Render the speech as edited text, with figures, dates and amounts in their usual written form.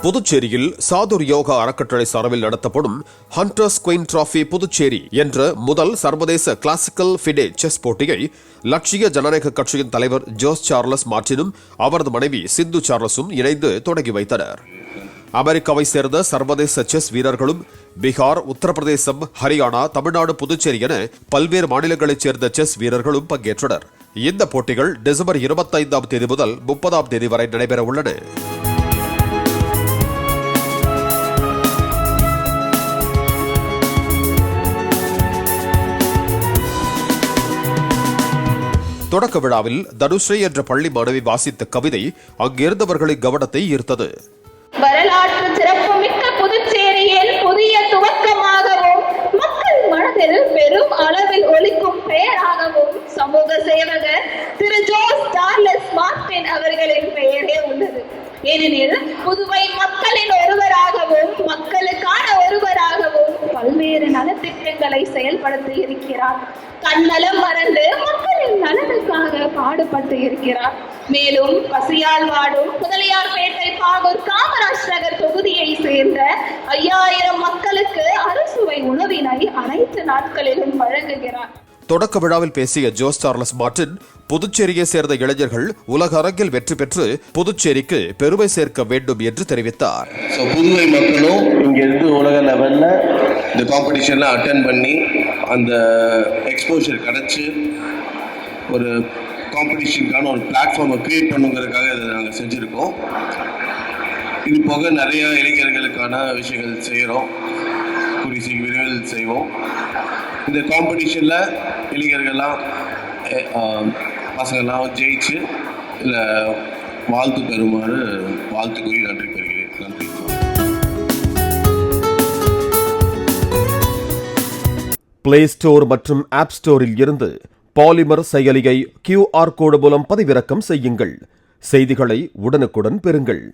புதுச்சேரியில் சாதுர் யோகா அறக்கட்டளை சார்பில் நடத்தப்படும் ஹண்டர்ஸ் குயின் டிராபி புதுச்சேரி என்ற முதல் சர்வதேச கிளாசிக்கல் ஃபிடே செஸ் போட்டியை லட்சிய ஜனநாயக கட்சியின் தலைவர் ஜோஸ் சார்லஸ் மார்டினும் அவரது மனைவி சிந்து சார்லஸும் இணைந்து தொடங்கி வைத்தனர். அமெரிக்காவை சேர்ந்த சர்வதேச செஸ் வீரர்களும் பீகார், உத்தரப்பிரதேசம், ஹரியானா, தமிழ்நாடு, புதுச்சேரி என பல்வேறு மாநிலங்களைச் சேர்ந்த செஸ் வீரர்களும் பங்கேற்றனர். இந்த போட்டிகள் டிசம்பர் 25ஆம் தேதி முதல் 30ஆம் தேதி வரை நடைபெற உள்ளன. தொடக்க விழாவில் தனுஸ்ரீ என்ற பள்ளி மாணவி வாசித்த கவிதை அங்கிருந்தவர்களின் கவனத்தை ஈர்த்தது. வரலாற்று சிறப்புமிக்க புதுச்சேரியின் புதிய துவக்கமாகவும் மக்கள் மனதில் பெரும் அளவில் ஒலிக்கும் பெயராகவும் சமூக சேவகர் திரு ஜோஸ் சார்லஸ் மார்டின் அவர்களின் பெயரே உள்ளது. ஏனெனில் புதுவை மக்களின் ஒருவராகவும் மக்களுக்கான ஒருவராகவும் பல்வேறு நலத்திட்டங்களை செயல்படுத்தி இருக்கிறார். தன்னலம் மறந்து மக்களின் நலனுக்காக பாடுபட்டு இருக்கிறார். மேலும் பசியால் வாடும் முதலியார்பேட்டை பாகூர் காமராஜ் நகர் தொகுதியை சேர்ந்த 5000 மக்களுக்கு அறுசுவை உணவினை அனைத்து நாட்களிலும் வழங்குகிறார். தொடக்க விழாவில் பேசிய ஜோஸ் சார்லஸ் மார்டின், புதுச்சேரியை சேர்ந்த இளைஞர்கள் உலக அரங்கில் வெற்றி பெற்று புதுச்சேரிக்கு பெருமை சேர்க்க வேண்டும் என்று தெரிவித்தார். புதுவை மக்களும் இங்கிருந்து உலக லெவல்ல இந்த காம்படிஷன்ல அட்டென்ட் பண்ணி அந்த எக்ஸ்போஷர் கிடைச்சி ஒரு காம்படிஷனுக்கான ஒரு பிளாட்ஃபார்மை கிரியேட் பண்ணுங்கிறதுக்காக இதை நாங்கள் செஞ்சுருக்கோம். இது போக நிறைய இளைஞர்களுக்கான விஷயங்கள் செய்கிறோம், கூடிய சீக்கிரம் விரைவில் செய்வோம். இந்த காம்படிஷனில் இளைஞர்கள்லாம் பசங்கள்லாம் ஜெயிச்சு இல்லை வாழ்த்து பெறுமாறு வாழ்த்து கூறி நன்றி பெறுகிறேன். நன்றி. பிளே ஸ்டோர் மற்றும் ஆப் ஸ்டோரில் இருந்து பாலிமர் செயலியை QR கோடு மூலம் பதிவிறக்கம் செய்யுங்கள். செய்திகளை உடனுக்குடன் பெறுங்கள்.